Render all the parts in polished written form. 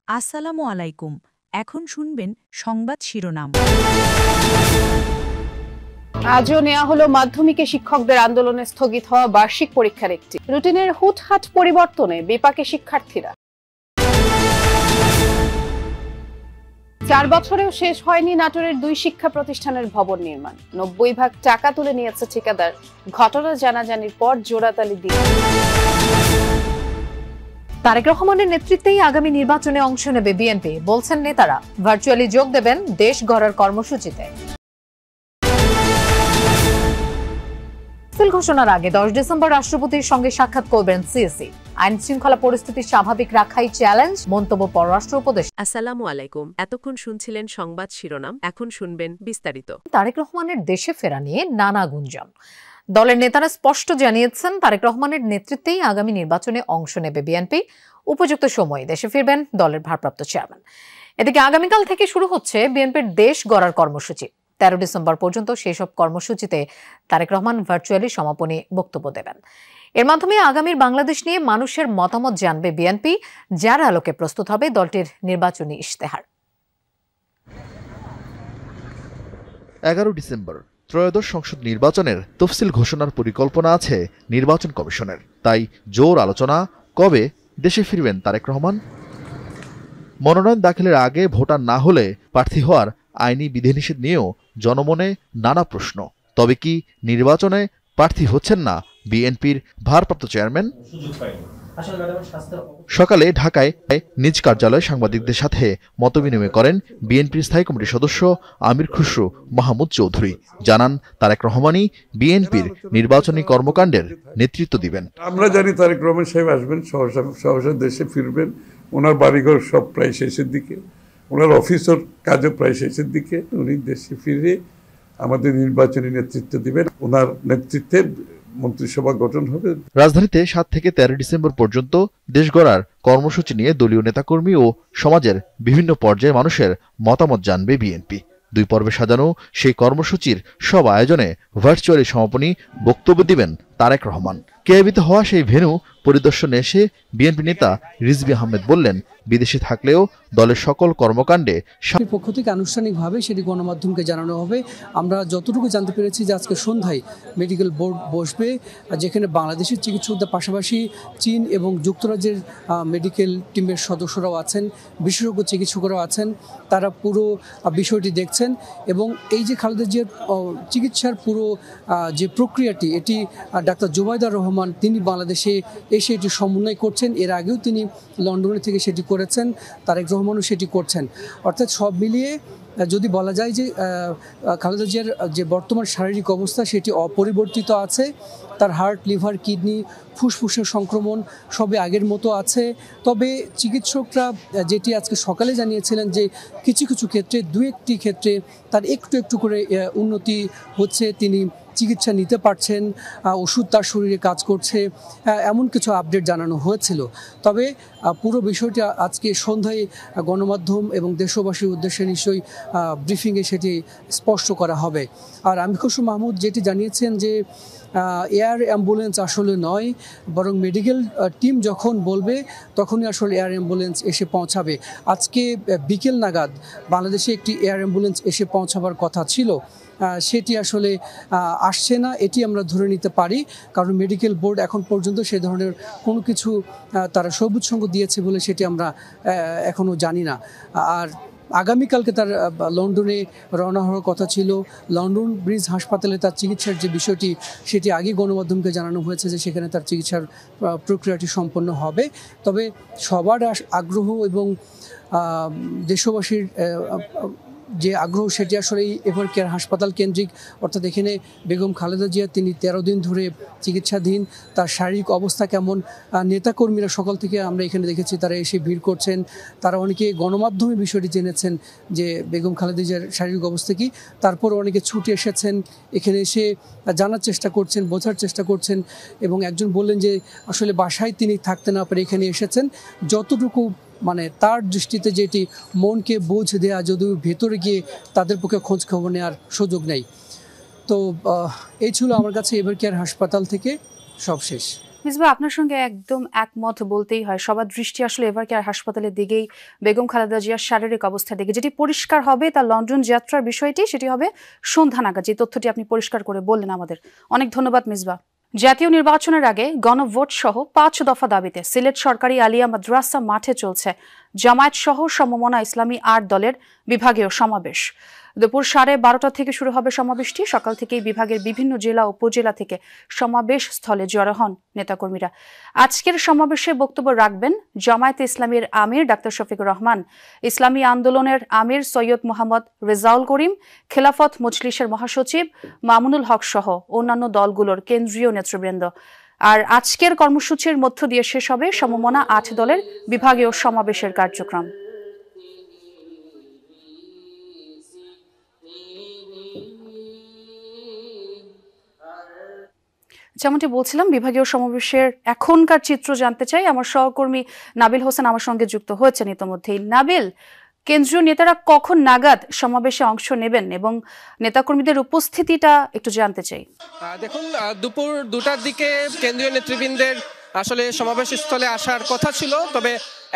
আসসালামু আলাইকুম। এখন শুনবেন সংবাদ শিরোনাম। আজও নেওয়া হলো মাধ্যমিকে শিক্ষকদের আন্দোলনে স্থগিত হওয়া বার্ষিক পরীক্ষার একটি রুটিনের হুটহাট পরিবর্তনে বিপাকে শিক্ষার্থীরা। 4 বছরেও শেষ হয়নি নাটোরের 2 শিক্ষা প্রতিষ্ঠানের ভবন নির্মাণ। 90% টাকা তুলে নিয়েছে ঠিকাদার। ঘটনা জানাজানির পর জোড়াতালি দিয়ে তারেক রহমানের নেতৃত্বেই আগামী নির্বাচনে অংশ নেবে বিএনপি, বলছেন নেতারা। ভার্চুয়ালি যোগ দেবেন দেশ গড়ার কর্মসূচিতে। ঘোষণার আগে 10 ডিসেম্বর রাষ্ট্রপতির সঙ্গে সাক্ষাৎ করবেন সিএসি। আইন শৃঙ্খলা পরিস্থিতি স্বাভাবিক রাখাই চ্যালেঞ্জ, মন্তব্য পররাষ্ট্র উপদেষ্টা। আসসালামু আলাইকুম। এতক্ষণ শুনছিলেন সংবাদ শিরোনাম, এখন শুনবেন বিস্তারিত। তারেক রহমানের দেশে ফেরা নিয়ে নানা গুঞ্জন। দলের নেতারা স্পষ্ট জানিয়েছেন তারেক রহমানের নেতৃত্বেই আগামী নির্বাচনে অংশ নেবে বিএনপি। উপযুক্ত সময়ে দেশে ফিরবেন দলের ভারপ্রাপ্ত চেয়ারম্যান। এদিকে আগামীকাল থেকে শুরু হচ্ছে বিএনপির দেশ গড়ার কর্মসূচি। 13 ডিসেম্বর পর্যন্ত সেই সব কর্মসূচিতে তারেক রহমান ভার্চুয়ালি সমাপনী বক্তব্য দেবেন। এর মাধ্যমে আগামীর বাংলাদেশ নিয়ে মানুষের মতামত জানবে বিএনপি, যার আলোকে প্রস্তুত হবে দলটির নির্বাচনী ইশতেহার। 11 ডিসেম্বর ত্রয়োদশ সংসদ নির্বাচনের তফসিল ঘোষণার পরিকল্পনা আছে নির্বাচন কমিশনের। তাই জোর আলোচনা কবে দেশে ফিরবেন তারেক রহমান। মনোনয়ন দাখিলের আগে ভোটার না হলে প্রার্থী হওয়ার আইনি বিধিনিষেধ নিয়েও জনমনে নানা প্রশ্ন। তবে কি নির্বাচনে প্রার্থী হচ্ছেন না বিএনপির ভারপ্রাপ্ত চেয়ারম্যান? সকালে ঢাকায় নিজ কার্যালয়ে সাংবাদিকদের সাথে মতবিনিময় করেন বিএনপির স্থায়ী কমিটির সদস্য আমির খুসরু মাহমুদ চৌধুরী। জানান তারেক রহমানই বিএনপির নির্বাচনী কর্মকাণ্ডের নেতৃত্ব দিবেন। আমরা জানি তারেক রহমান সাহেব আসবেন, সহসা দেশে ফিরবেন। ওনার বাড়িঘর সব প্রায় শেষের দিকে, ওনার অফিসের কাজও প্রায় শেষের দিকে। উনি দেশে ফিরে আমাদের নির্বাচনী নেতৃত্ব দিবেন। ওনার নেতৃত্বে মন্ত্রিসভা গঠন হবে। রাজধানীতে 7 থেকে 13 ডিসেম্বর পর্যন্ত দেশ গড়ার কর্মসূচি নিয়ে দলীয় নেতাকর্মী ও সমাজের বিভিন্ন পর্যায়ের মানুষের মতামত জানবে বিএনপি। 2 পর্বে সাজানো সেই কর্মসূচির সব আয়োজনে ভার্চুয়ালি সমাপনী বক্তব্য দিবেন তারেক রহমান। কেআইবিতে হওয়া সেই ভেন্যু পরিদর্শনে এসে বিএনপি নেতা রিজভী আহমেদ বললেন, বিদেশে থাকলেও দলের সকল কর্মকাণ্ডে পক্ষ থেকে আনুষ্ঠানিকভাবে সেটি গণমাধ্যমকে জানানো হবে। আমরা যতটুকু জানতে পেরেছি যে আজকে সন্ধ্যায় মেডিকেল বোর্ড বসবে, যেখানে বাংলাদেশের চিকিৎসকদের পাশাপাশি চীন এবং যুক্তরাজ্যের মেডিকেল টিমের সদস্যরাও আছেন, বিশেষজ্ঞ চিকিৎসকরাও আছেন। তারা পুরো বিষয়টি দেখছেন এবং এই যে খালেদা জিয়ার চিকিৎসার পুরো যে প্রক্রিয়াটি, এটি ডাক্তার জুবাইদা রহমান তিনি বাংলাদেশে এসে এটি সমন্বয় করছেন। এর আগেও তিনি লন্ডনে থেকে সেটি করেছেন, তারেক রহমানও সেটি করছেন। অর্থাৎ সব মিলিয়ে যদি বলা যায় যে খালেদা জিয়ার যে বর্তমান শারীরিক অবস্থা সেটি অপরিবর্তিত আছে। তার হার্ট, লিভার, কিডনি, ফুসফুসের সংক্রমণ সবই আগের মতো আছে। তবে চিকিৎসকরা যেটি আজকে সকালে জানিয়েছিলেন যে কিছু কিছু ক্ষেত্রে 2-1টি ক্ষেত্রে তার একটু করে উন্নতি হচ্ছে, তিনি চিকিৎসা নিতে পারছেন, ওষুধ তার শরীরে কাজ করছে, এমন কিছু আপডেট জানানো হয়েছিল। তবে পুরো বিষয়টি আজকে সন্ধ্যায় গণমাধ্যম এবং দেশবাসীর উদ্দেশ্যে নিশ্চয়ই ব্রিফিংয়ে সেটি স্পষ্ট করা হবে। আর আমির খুসরু মাহমুদ যেটি জানিয়েছেন যে এয়ার অ্যাম্বুলেন্স আসলে নয়, বরং মেডিকেল টিম যখন বলবে তখনই আসলে এয়ার অ্যাম্বুলেন্স এসে পৌঁছাবে। আজকে বিকেল নাগাদ বাংলাদেশে একটি এয়ার অ্যাম্বুলেন্স এসে পৌঁছাবার কথা ছিল, সেটি আসলে আসছে না, এটি আমরা ধরে নিতে পারি। কারণ মেডিকেল বোর্ড এখন পর্যন্ত সে ধরনের কোনো কিছু তারা সবুজ সংঘ দিয়েছে বলে সেটি আমরা এখনও জানি না। আর আগামীকালকে তার লন্ডনে রওনা হওয়ার কথা ছিল। লন্ডন ব্রিজ হাসপাতালে তার চিকিৎসার যে বিষয়টি সেটি আগে গণমাধ্যমকে জানানো হয়েছে যে সেখানে তার চিকিৎসার প্রক্রিয়াটি সম্পন্ন হবে। তবে সবার আগ্রহ এবং দেশবাসীর যে আগ্রহ সেটি আসলে এভার কেয়ার হাসপাতাল কেন্দ্রিক। অর্থাৎ এখানে বেগম খালেদা জিয়া তিনি 13 দিন ধরে চিকিৎসাধীন। তার শারীরিক অবস্থা কেমন, নেতাকর্মীরা সকাল থেকে আমরা এখানে দেখেছি তারা এসে ভিড় করছেন। তারা অনেকে গণমাধ্যমে বিষয়টি জেনেছেন যে বেগম খালেদা জিয়ার শারীরিক অবস্থা কী। তারপর অনেকে ছুটে এসেছেন, এখানে এসে জানার চেষ্টা করছেন, বোঝার চেষ্টা করছেন। এবং একজন বললেন যে আসলে বাসায় তিনি থাকতে না পারে এখানে এসেছেন। যতটুকু মানে তার দৃষ্টিতে যেটি মনকে বোঝ দেয়া, যদিও ভেতরে গিয়ে তাদের পক্ষে খোঁজ খবর নেওয়ার সুযোগ নেই। তো এই ছিল আমার কাছে এভার কেয়ার হাসপাতাল থেকে সব শেষ। মিসবাহ, আপনার সঙ্গে একদম একমত বলতেই হয়। সবার দৃষ্টি আসলে এভার কেয়ার হাসপাতালের দিকেই, বেগম খালেদা জিয়ার শারীরিক অবস্থার দিকে। যেটি পরিষ্কার হবে তার লন্ডন যাত্রার বিষয়টি, সেটি হবে সন্ধ্যা নাগাদ, যে তথ্যটি আপনি পরিষ্কার করে বললেন আমাদের। অনেক ধন্যবাদ মিসবাহ। জাতীয় নির্বাচনের আগে গণভোট সহ ৫ দফা দাবিতে সিলেট সরকারি আলিয়া মাদ্রাসা মাঠে চলছে জামায়াত সহ সমমনা ইসলামী ৮ দলের বিভাগীয় সমাবেশ। দুপুর 12:30 থেকে শুরু হবে সমাবেশটি। সকাল থেকেই বিভাগের বিভিন্ন জেলা উপজেলা থেকে সমাবেশ স্থলে জড়ো হন নেতাকর্মীরা। আজকের সমাবেশে বক্তব্য রাখবেন জামায়াতে ইসলামীর আমির ডাক্তার শফিকুর রহমান, ইসলামী আন্দোলনের আমির সৈয়দ মোহাম্মদ রেজাউল করিম, খেলাফত মজলিসের মহাসচিব মামুনুল হক সহ অন্যান্য দলগুলোর কেন্দ্রীয় নেতৃবৃন্দ। আর আজকের কর্মসূচির মধ্য দিয়ে শেষ হবে সমমনা ৮ দলের বিভাগীয় সমাবেশের কার্যক্রম। যেমনটি বলছিলাম, বিভাগীয় সমাবেশের এখনকার চিত্র জানতে চাই। আমার সহকর্মী নাবিল হোসেন আমার সঙ্গে যুক্ত হয়েছেন ইতোমধ্যেই। নাবিল, কেন্দ্রীয় নেতারা কখন নাগাদ সমাবেশে অংশ নেবেন এবং নেতাকর্মীদের উপস্থিতিটা একটু জানতে চাই। দেখুন, দুপুর 2টার দিকে কেন্দ্রীয় নেতৃবৃন্দের আসলে সমাবেশ স্থলে আসার কথা ছিল, তবে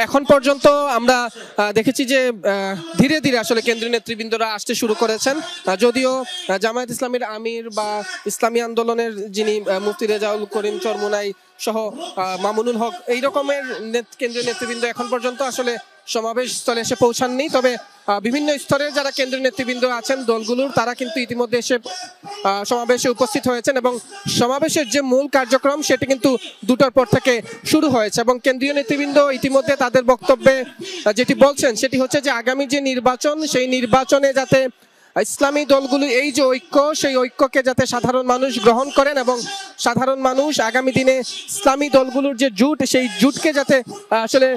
এখন পর্যন্ত আমরা দেখেছি যে ধীরে ধীরে আসলে কেন্দ্রীয় নেতৃবৃন্দরা আসতে শুরু করেছেন। যদিও জামায়াত ইসলামীর আমির বা ইসলামী আন্দোলনের যিনি মুফতি রেজাউল করিম চরমুনাই সহ মামুনুল হক, এই রকমের কেন্দ্রীয় নেতৃবৃন্দ এখন পর্যন্ত আসলে সমাবেশ স্থলে এসে পৌঁছাননি। তবে বিভিন্ন স্তরের যারা কেন্দ্রীয় নেতৃবৃন্দ আছেন দলগুলোর, তারা কিন্তু ইতিমধ্যে এসে সমাবেশে উপস্থিত হয়েছেন এবং সমাবেশের যে মূল কার্যক্রম সেটি কিন্তু 2টার পর থেকে শুরু হয়েছে। এবং কেন্দ্রীয় নেতৃবৃন্দ ইতিমধ্যে তাদের বক্তব্যে যেটি বলছেন সেটি হচ্ছে যে আগামী যে নির্বাচন, সেই নির্বাচনে যাতে ইসলামী দলগুলো এই যে ঐক্য, সেই ঐক্যকে যাতে সাধারণ মানুষ গ্রহণ করেন এবং সাধারণ মানুষ আগামী দিনে ইসলামী দলগুলোর যে জোট, সেই জোটকে যাতে আসলে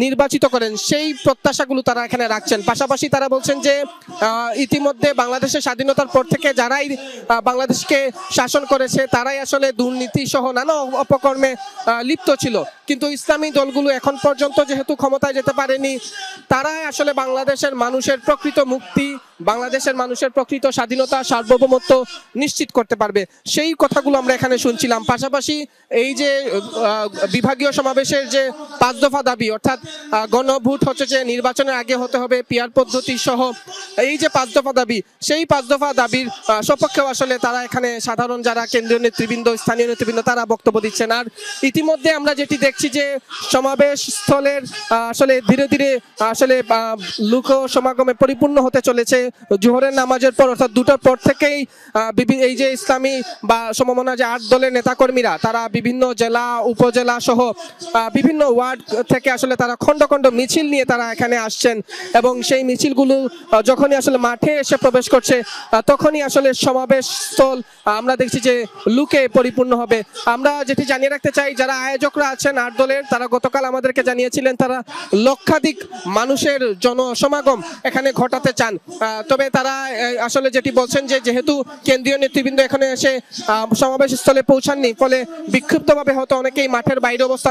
নির্বাচিত করেন, সেই প্রত্যাশাগুলো তারা এখানে রাখছেন। পাশাপাশি তারা বলছেন যে ইতিমধ্যে বাংলাদেশের স্বাধীনতার পর থেকে যারাই বাংলাদেশকে শাসন করেছে তারাই আসলে দুর্নীতি সহ নানা অপকর্মে লিপ্ত ছিল, কিন্তু ইসলামী দলগুলো এখন পর্যন্ত যেহেতু ক্ষমতায় যেতে পারেনি, তারাই আসলে বাংলাদেশের মানুষের প্রকৃত মুক্তি, বাংলাদেশের মানুষের প্রকৃত স্বাধীনতা, সার্বভৌমত্ব নিশ্চিত করতে পারবে। সেই কথাগুলো আমরা এখানে শুনছিলাম। পাশাপাশি এই যে বিভাগীয় সমাবেশের যে 5 দফা দাবি, অর্থাৎ গণভোট হচ্ছে যে নির্বাচনের আগে হতে হবে, পিয়ার পদ্ধতি সহ এই যে 5 দফা দাবি, সেই 5 দফা দাবির সপক্ষেও আসলে তারা এখানে সাধারণ যারা কেন্দ্রীয় নেতৃবৃন্দ, স্থানীয় নেতৃবৃন্দ, তারা বক্তব্য দিচ্ছেন। আর ইতিমধ্যে আমরা যেটি দেখছি যে সমাবেশ স্থলের আসলে ধীরে ধীরে আসলে লোক সমাগমে পরিপূর্ণ হতে চলেছে। জোহরের নামাজের পর অর্থাৎ 2টার পর থেকেই এই যে ইসলামী বা সমমনা যে 8 দলের নেতাকর্মীরা, তারা বিভিন্ন জেলা উপজেলা সহ বিভিন্ন ওয়ার্ড থেকে আসলে তারা খণ্ড খণ্ড মিছিল নিয়ে তারা এখানে আসছেন এবং সেই মিছিলগুলো যখনই আসলে মাঠে এসে প্রবেশ করছে তখনই আসলে সমাবেশ স্থল আমরা দেখছি যে লুকে পরিপূর্ণ হবে। আমরা যেটি জানিয়ে রাখতে চাই, যারা আয়োজকরা আছেন 8 দলের, তারা গতকাল আমাদেরকে জানিয়েছিলেন তারা লক্ষাধিক মানুষের জনসমাগম এখানে ঘটাতে চান। তবে তারা আসলে যেটি বলছেন যে যেহেতু কেন্দ্রীয় নেতৃবৃন্দ এখানে এসে সমাবেশ স্থলে পৌঁছাননি, ফলে বিক্ষিপ্তভাবে হয়তো অনেকেই মাঠের বাইরে অবস্থান